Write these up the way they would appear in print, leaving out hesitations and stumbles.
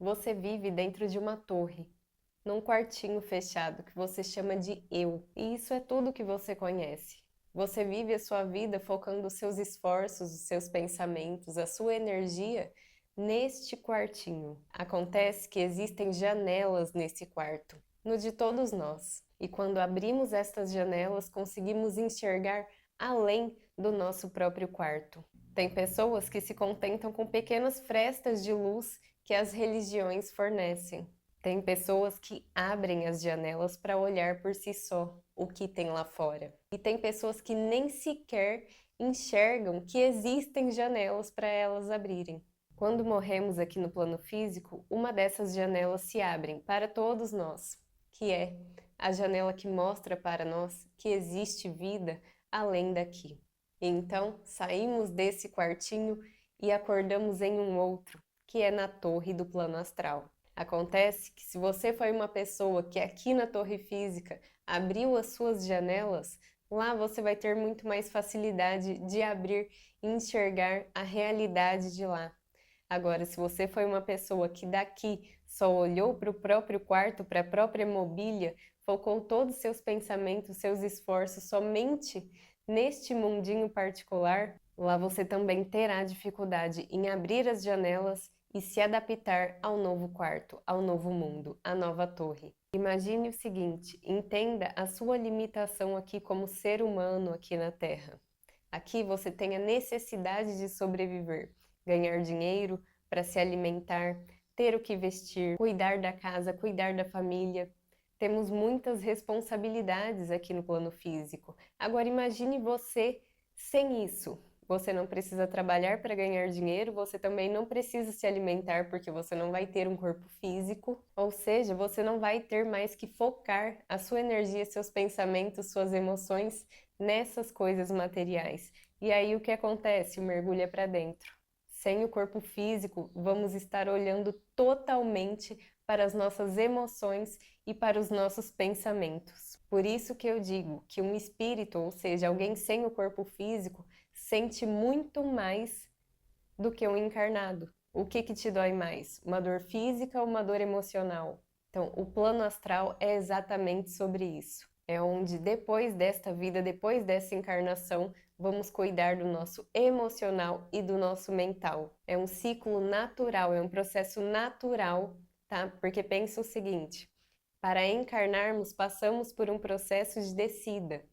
Você vive dentro de uma torre, num quartinho fechado que você chama de eu, e isso é tudo que você conhece. Você vive a sua vida focando os seus esforços, os seus pensamentos, a sua energia neste quartinho. Acontece que existem janelas nesse quarto, no de todos nós. E quando abrimos estas janelas, conseguimos enxergar além do nosso próprio quarto. Tem pessoas que se contentam com pequenas frestas de luz que as religiões fornecem. Tem pessoas que abrem as janelas para olhar por si só o que tem lá fora. E tem pessoas que nem sequer enxergam que existem janelas para elas abrirem. Quando morremos aqui no plano físico, uma dessas janelas se abrem para todos nós, que é a janela que mostra para nós que existe vida além daqui. Então, saímos desse quartinho e acordamos em um outro, que é na torre do plano astral. Acontece que se você foi uma pessoa que aqui na torre física abriu as suas janelas, lá você vai ter muito mais facilidade de abrir e enxergar a realidade de lá. Agora, se você foi uma pessoa que daqui só olhou para o próprio quarto, para a própria mobília, focou todos os seus pensamentos, seus esforços somente neste mundinho particular, lá você também terá dificuldade em abrir as janelas e se adaptar ao novo quarto, ao novo mundo, à nova torre. Imagine o seguinte, entenda a sua limitação aqui como ser humano aqui na Terra. Aqui você tem a necessidade de sobreviver, ganhar dinheiro para se alimentar, ter o que vestir, cuidar da casa, cuidar da família. Temos muitas responsabilidades aqui no plano físico. Agora imagine você sem isso. Você não precisa trabalhar para ganhar dinheiro, você também não precisa se alimentar porque você não vai ter um corpo físico, ou seja, você não vai ter mais que focar a sua energia, seus pensamentos, suas emoções nessas coisas materiais. E aí o que acontece? O mergulho é para dentro. Sem o corpo físico, vamos estar olhando totalmente para as nossas emoções e para os nossos pensamentos. Por isso que eu digo que um espírito, ou seja, alguém sem o corpo físico, sente muito mais do que um encarnado. O que te dói mais? Uma dor física ou uma dor emocional? Então, o plano astral é exatamente sobre isso. É onde depois desta vida, depois dessa encarnação, vamos cuidar do nosso emocional e do nosso mental. É um ciclo natural, é um processo natural, tá? Porque pensa o seguinte, para encarnarmos, passamos por um processo de descida.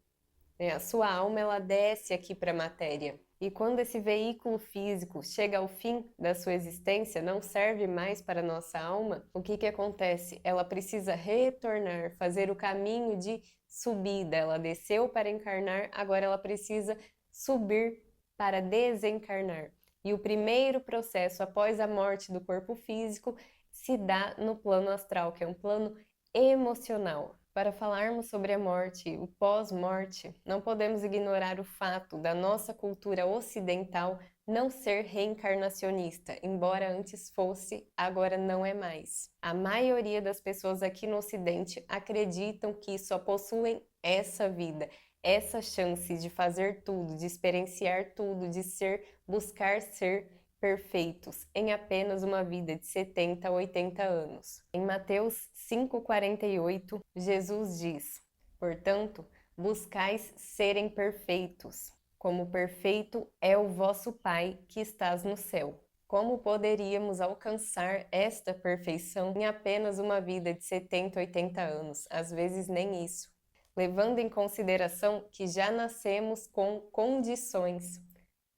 A sua alma, ela desce aqui para a matéria. E quando esse veículo físico chega ao fim da sua existência, não serve mais para a nossa alma, o que acontece? Ela precisa retornar, fazer o caminho de subida. Ela desceu para encarnar, agora ela precisa subir para desencarnar. E o primeiro processo após a morte do corpo físico se dá no plano astral, que é um plano emocional. Para falarmos sobre a morte, o pós-morte, não podemos ignorar o fato da nossa cultura ocidental não ser reencarnacionista, embora antes fosse, agora não é mais. A maioria das pessoas aqui no Ocidente acreditam que só possuem essa vida, essa chance de fazer tudo, de experienciar tudo, de ser, buscar ser perfeitos em apenas uma vida de 70 a 80 anos. Em Mateus 5,48, Jesus diz: portanto, buscais serem perfeitos, como perfeito é o vosso Pai que estás no céu. Como poderíamos alcançar esta perfeição em apenas uma vida de 70, 80 anos? Às vezes nem isso. Levando em consideração que já nascemos com condições.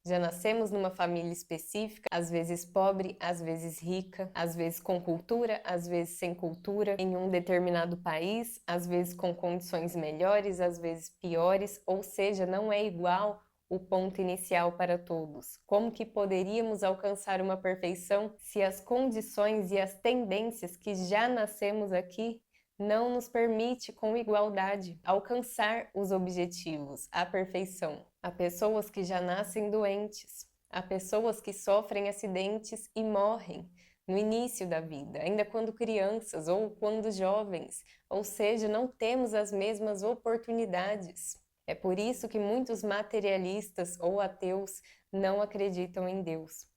Já nascemos numa família específica, às vezes pobre, às vezes rica, às vezes com cultura, às vezes sem cultura, em um determinado país, às vezes com condições melhores, às vezes piores, ou seja, não é igual o ponto inicial para todos. Como que poderíamos alcançar uma perfeição se as condições e as tendências que já nascemos aqui não nos permite com igualdade alcançar os objetivos, a perfeição? Há pessoas que já nascem doentes, há pessoas que sofrem acidentes e morrem no início da vida, ainda quando crianças ou quando jovens, ou seja, não temos as mesmas oportunidades. É por isso que muitos materialistas ou ateus não acreditam em Deus,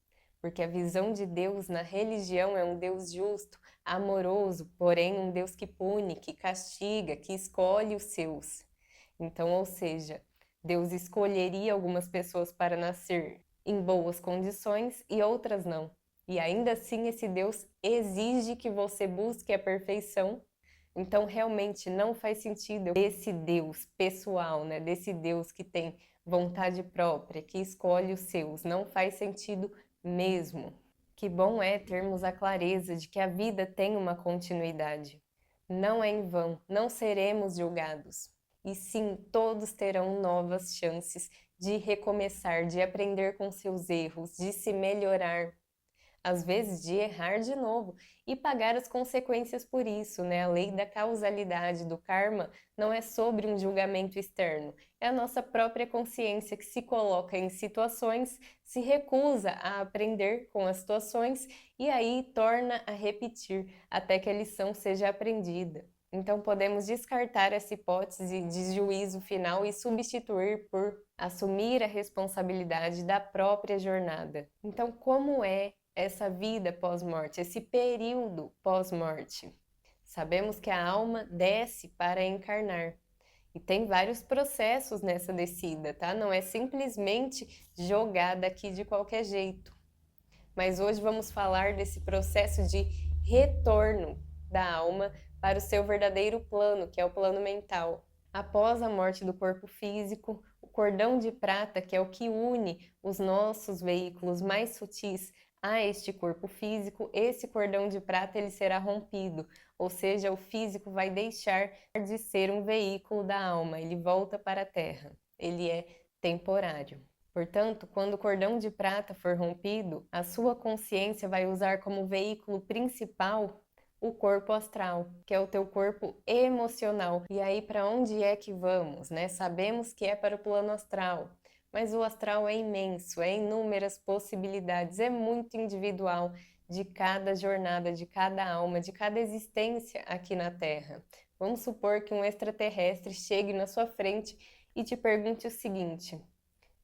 porque a visão de Deus na religião é um Deus justo, amoroso, porém um Deus que pune, que castiga, que escolhe os seus. Então, ou seja, Deus escolheria algumas pessoas para nascer em boas condições e outras não. E ainda assim, esse Deus exige que você busque a perfeição. Então, realmente não faz sentido esse Deus pessoal, né? Desse Deus que tem vontade própria, que escolhe os seus. Não faz sentido mesmo. Que bom é termos a clareza de que a vida tem uma continuidade. Não é em vão, não seremos julgados. E sim, todos terão novas chances de recomeçar, de aprender com seus erros, de se melhorar, às vezes de errar de novo e pagar as consequências por isso, né? A lei da causalidade do karma não é sobre um julgamento externo, é a nossa própria consciência que se coloca em situações, se recusa a aprender com as situações e aí torna a repetir até que a lição seja aprendida. Então podemos descartar essa hipótese de juízo final e substituir por assumir a responsabilidade da própria jornada. Então, como é essa vida pós-morte, esse período pós-morte? Sabemos que a alma desce para encarnar. E tem vários processos nessa descida, tá? Não é simplesmente jogada aqui de qualquer jeito. Mas hoje vamos falar desse processo de retorno da alma para o seu verdadeiro plano, que é o plano mental. Após a morte do corpo físico, o cordão de prata, que é o que une os nossos veículos mais sutis a este corpo físico, esse cordão de prata ele será rompido, ou seja, o físico vai deixar de ser um veículo da alma, ele volta para a Terra, ele é temporário. Portanto, quando o cordão de prata for rompido, a sua consciência vai usar como veículo principal o corpo astral, que é o teu corpo emocional. E aí, para onde é que vamos, né? Sabemos que é para o plano astral, mas o astral é imenso, é inúmeras possibilidades, é muito individual de cada jornada, de cada alma, de cada existência aqui na Terra. Vamos supor que um extraterrestre chegue na sua frente e te pergunte o seguinte: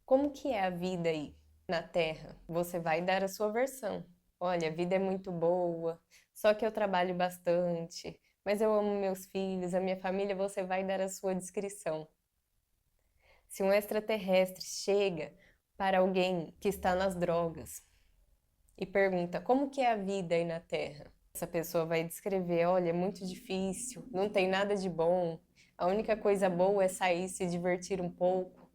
como que é a vida aí na Terra? Você vai dar a sua versão. Olha, a vida é muito boa, só que eu trabalho bastante, mas eu amo meus filhos, a minha família, você vai dar a sua descrição. Se um extraterrestre chega para alguém que está nas drogas e pergunta como que é a vida aí na Terra, essa pessoa vai descrever, olha, é muito difícil, não tem nada de bom, a única coisa boa é sair e se divertir um pouco.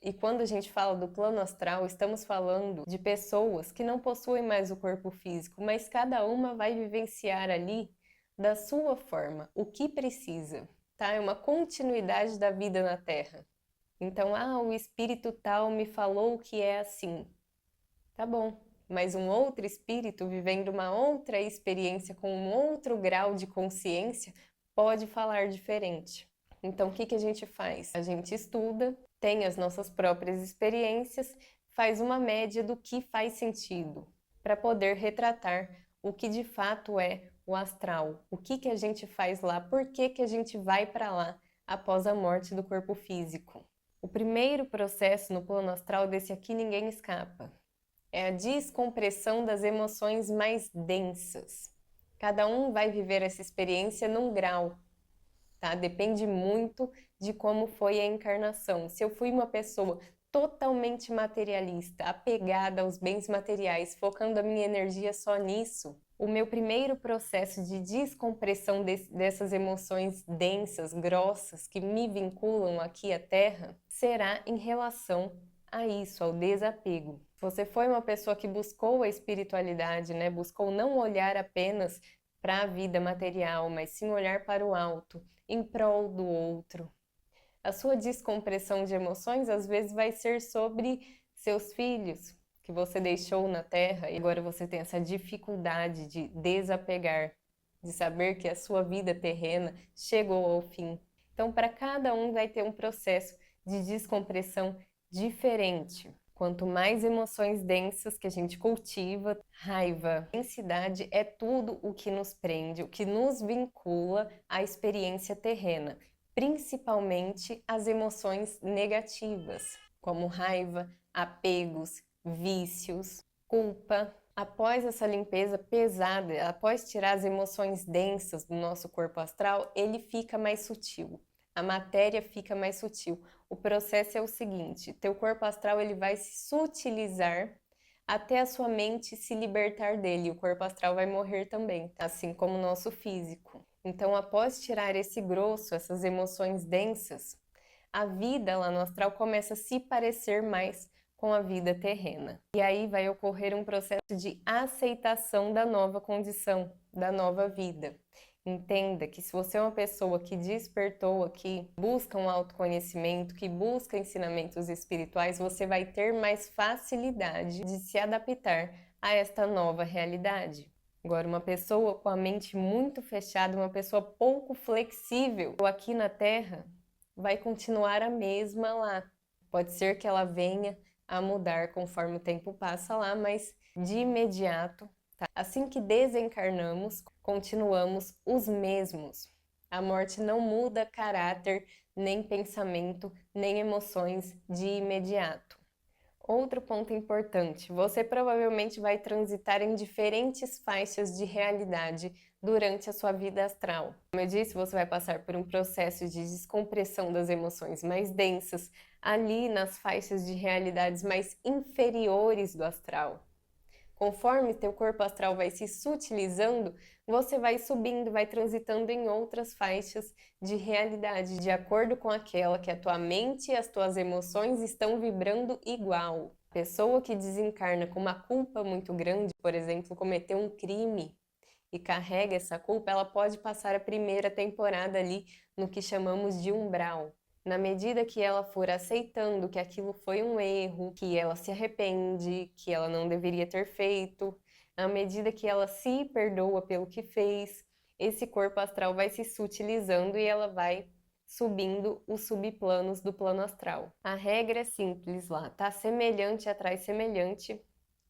E quando a gente fala do plano astral, estamos falando de pessoas que não possuem mais o corpo físico, mas cada uma vai vivenciar ali da sua forma, o que precisa, tá? É uma continuidade da vida na Terra. Então, o espírito tal me falou que é assim. Tá bom, mas um outro espírito vivendo uma outra experiência com um outro grau de consciência pode falar diferente. Então, o que que a gente faz? A gente estuda, tem as nossas próprias experiências, faz uma média do que faz sentido, para poder retratar o que de fato é o astral, o que que a gente faz lá, por que que a gente vai para lá após a morte do corpo físico. O primeiro processo no plano astral, desse aqui ninguém escapa, é a descompressão das emoções mais densas. Cada um vai viver essa experiência num grau, tá? Depende muito de como foi a encarnação. Se eu fui uma pessoa totalmente materialista, apegada aos bens materiais, focando a minha energia só nisso, o meu primeiro processo de descompressão dessas emoções densas, grossas, que me vinculam aqui à Terra, será em relação a isso, ao desapego. Se você foi uma pessoa que buscou a espiritualidade, né? Buscou não olhar apenas para a vida material, mas sim olhar para o alto, em prol do outro. A sua descompressão de emoções às vezes vai ser sobre seus filhos, que você deixou na Terra e agora você tem essa dificuldade de desapegar, de saber que a sua vida terrena chegou ao fim. Então, para cada um vai ter um processo de descompressão diferente. Quanto mais emoções densas que a gente cultiva, raiva, densidade é tudo o que nos prende, o que nos vincula à experiência terrena, principalmente as emoções negativas, como raiva, apegos, vícios, culpa. Após essa limpeza pesada, após tirar as emoções densas do nosso corpo astral, ele fica mais sutil. A matéria fica mais sutil. O processo é o seguinte: teu corpo astral ele vai se sutilizar até a sua mente se libertar dele. O corpo astral vai morrer também, assim como o nosso físico. Então, após tirar esse grosso, essas emoções densas, a vida lá no astral começa a se parecer mais com a vida terrena. E aí vai ocorrer um processo de aceitação da nova condição, da nova vida. Entenda que se você é uma pessoa que despertou aqui, busca um autoconhecimento, que busca ensinamentos espirituais, você vai ter mais facilidade de se adaptar a esta nova realidade. Agora, uma pessoa com a mente muito fechada, uma pessoa pouco flexível aqui na Terra, vai continuar a mesma lá. Pode ser que ela venha a mudar conforme o tempo passa lá, mas de imediato, tá? Assim que desencarnamos, continuamos os mesmos. A morte não muda caráter, nem pensamento, nem emoções de imediato. Outro ponto importante: você provavelmente vai transitar em diferentes faixas de realidade durante a sua vida astral. Como eu disse, você vai passar por um processo de descompressão das emoções mais densas, ali nas faixas de realidades mais inferiores do astral. Conforme teu corpo astral vai se sutilizando, você vai subindo, vai transitando em outras faixas de realidade, de acordo com aquela que a tua mente e as tuas emoções estão vibrando igual. Pessoa que desencarna com uma culpa muito grande, por exemplo, cometeu um crime e carrega essa culpa, ela pode passar a primeira temporada ali no que chamamos de umbral. Na medida que ela for aceitando que aquilo foi um erro, que ela se arrepende, que ela não deveria ter feito, à medida que ela se perdoa pelo que fez, esse corpo astral vai se sutilizando e ela vai subindo os subplanos do plano astral. A regra é simples lá, tá? Semelhante atrai semelhante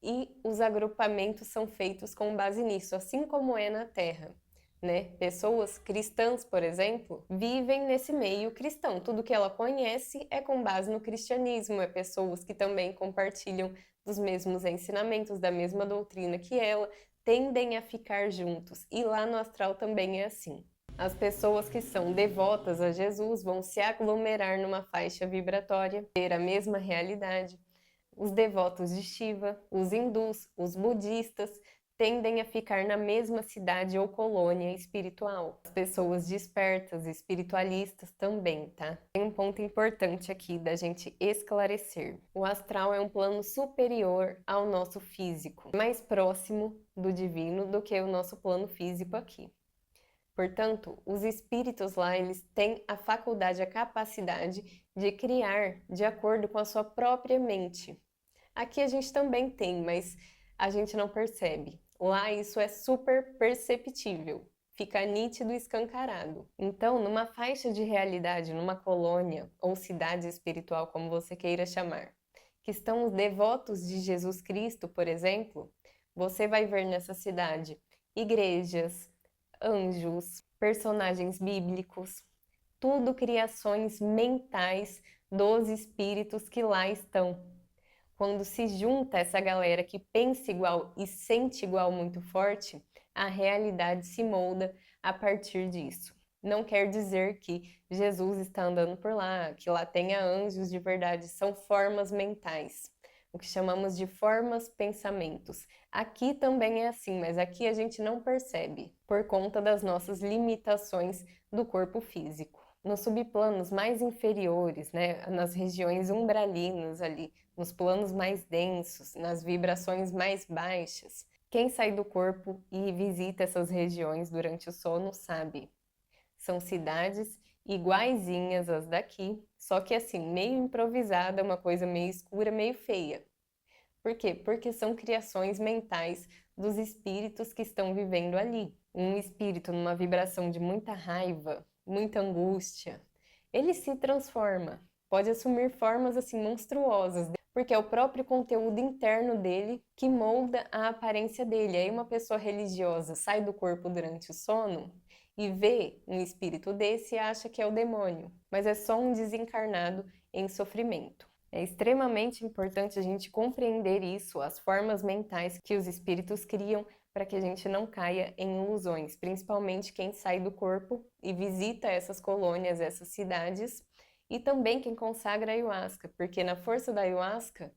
e os agrupamentos são feitos com base nisso, assim como é na Terra. Né? Pessoas cristãs, por exemplo, vivem nesse meio cristão. Tudo que ela conhece é com base no cristianismo, é pessoas que também compartilham dos mesmos ensinamentos, da mesma doutrina que ela, tendem a ficar juntos. E lá no astral também é assim. As pessoas que são devotas a Jesus vão se aglomerar numa faixa vibratória, ter a mesma realidade. Os devotos de Shiva, os hindus, os budistas, tendem a ficar na mesma cidade ou colônia espiritual. As pessoas despertas, espiritualistas também, tá? Tem um ponto importante aqui da gente esclarecer. O astral é um plano superior ao nosso físico, mais próximo do divino do que o nosso plano físico aqui. Portanto, os espíritos lá, eles têm a faculdade, a capacidade de criar de acordo com a sua própria mente. Aqui a gente também tem, mas a gente não percebe. Lá isso é super perceptível, fica nítido e escancarado. Então, numa faixa de realidade, numa colônia ou cidade espiritual, como você queira chamar, que estão os devotos de Jesus Cristo, por exemplo, você vai ver nessa cidade igrejas, anjos, personagens bíblicos, tudo criações mentais dos espíritos que lá estão. Quando se junta essa galera que pensa igual e sente igual muito forte, a realidade se molda a partir disso. Não quer dizer que Jesus está andando por lá, que lá tenha anjos de verdade, são formas mentais, o que chamamos de formas pensamentos. Aqui também é assim, mas aqui a gente não percebe, por conta das nossas limitações do corpo físico. Nos subplanos mais inferiores, né, nas regiões umbralinas ali, nos planos mais densos, nas vibrações mais baixas. Quem sai do corpo e visita essas regiões durante o sono sabe. São cidades iguaizinhas às daqui, só que assim, meio improvisada, uma coisa meio escura, meio feia. Por quê? Porque são criações mentais dos espíritos que estão vivendo ali. Um espírito numa vibração de muita raiva, muita angústia, ele se transforma, pode assumir formas assim monstruosas, porque é o próprio conteúdo interno dele que molda a aparência dele. Aí uma pessoa religiosa sai do corpo durante o sono e vê um espírito desse e acha que é o demônio, mas é só um desencarnado em sofrimento. É extremamente importante a gente compreender isso, as formas mentais que os espíritos criam para que a gente não caia em ilusões, principalmente quem sai do corpo e visita essas colônias, essas cidades, e também quem consagra a ayahuasca, porque na força da ayahuasca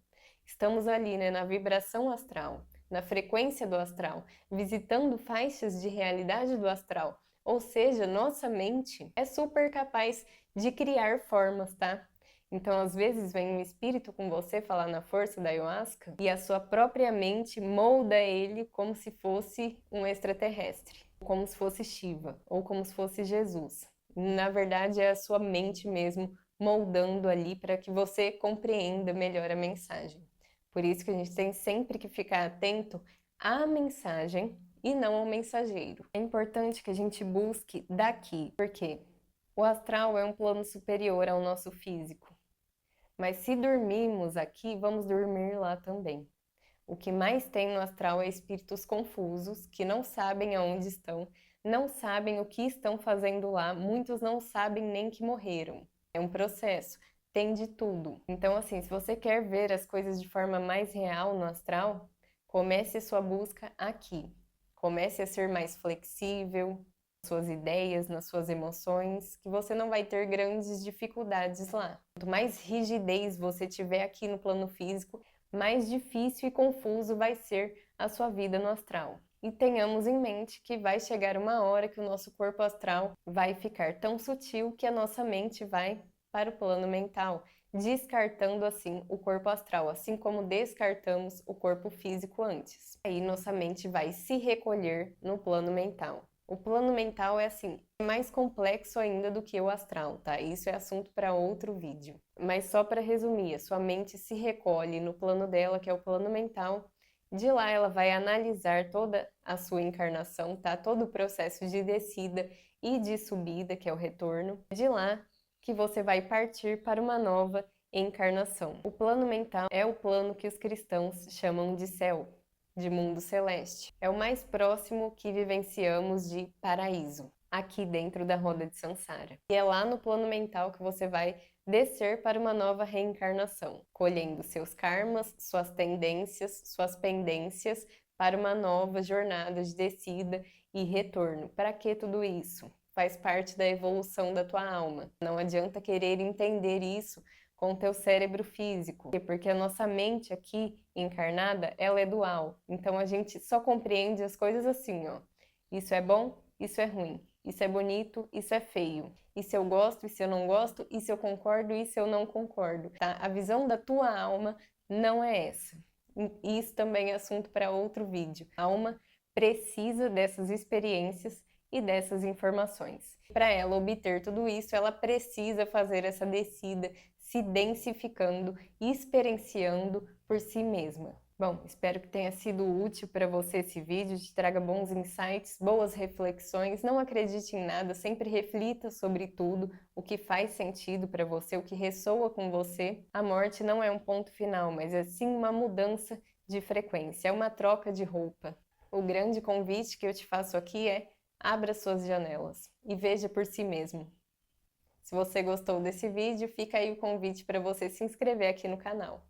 estamos ali, né, na vibração astral, na frequência do astral, visitando faixas de realidade do astral. Ou seja, nossa mente é super capaz de criar formas, tá? Então, às vezes, vem um espírito com você falar na força da ayahuasca e a sua própria mente molda ele como se fosse um extraterrestre, como se fosse Shiva ou como se fosse Jesus. Na verdade, é a sua mente mesmo moldando ali para que você compreenda melhor a mensagem. Por isso que a gente tem sempre que ficar atento à mensagem e não ao mensageiro. É importante que a gente busque daqui, porque o astral é um plano superior ao nosso físico. Mas se dormirmos aqui, vamos dormir lá também. O que mais tem no astral é espíritos confusos, que não sabem aonde estão, não sabem o que estão fazendo lá, muitos não sabem nem que morreram. É um processo, tem de tudo. Então, assim, se você quer ver as coisas de forma mais real no astral, comece a sua busca aqui. Comece a ser mais flexível, suas ideias, nas suas emoções, que você não vai ter grandes dificuldades lá. Quanto mais rigidez você tiver aqui no plano físico, mais difícil e confuso vai ser a sua vida no astral. E tenhamos em mente que vai chegar uma hora que o nosso corpo astral vai ficar tão sutil que a nossa mente vai para o plano mental, descartando assim o corpo astral, assim como descartamos o corpo físico antes. Aí nossa mente vai se recolher no plano mental. O plano mental é assim, mais complexo ainda do que o astral, tá? Isso é assunto para outro vídeo. Mas só para resumir, a sua mente se recolhe no plano dela, que é o plano mental. De lá ela vai analisar toda a sua encarnação, tá? Todo o processo de descida e de subida, que é o retorno. De lá que você vai partir para uma nova encarnação. O plano mental é o plano que os cristãos chamam de céu, de mundo celeste. É o mais próximo que vivenciamos de paraíso, aqui dentro da roda de Sansara. E é lá no plano mental que você vai descer para uma nova reencarnação, colhendo seus karmas, suas tendências, suas pendências para uma nova jornada de descida e retorno. Para que tudo isso? Faz parte da evolução da tua alma. Não adianta querer entender isso com o teu cérebro físico, porque a nossa mente aqui encarnada, ela é dual. Então a gente só compreende as coisas assim, ó. Isso é bom, isso é ruim. Isso é bonito, isso é feio. Isso eu gosto, isso eu não gosto, isso eu concordo, isso eu não concordo, tá? A visão da tua alma não é essa. Isso também é assunto para outro vídeo. A alma precisa dessas experiências e dessas informações. Para ela obter tudo isso, ela precisa fazer essa descida, se densificando, experienciando por si mesma. Bom, espero que tenha sido útil para você esse vídeo, te traga bons insights, boas reflexões. Não acredite em nada, sempre reflita sobre tudo, o que faz sentido para você, o que ressoa com você. A morte não é um ponto final, mas é sim uma mudança de frequência, é uma troca de roupa. O grande convite que eu te faço aqui é: abra suas janelas e veja por si mesmo. Se você gostou desse vídeo, fica aí o convite para você se inscrever aqui no canal.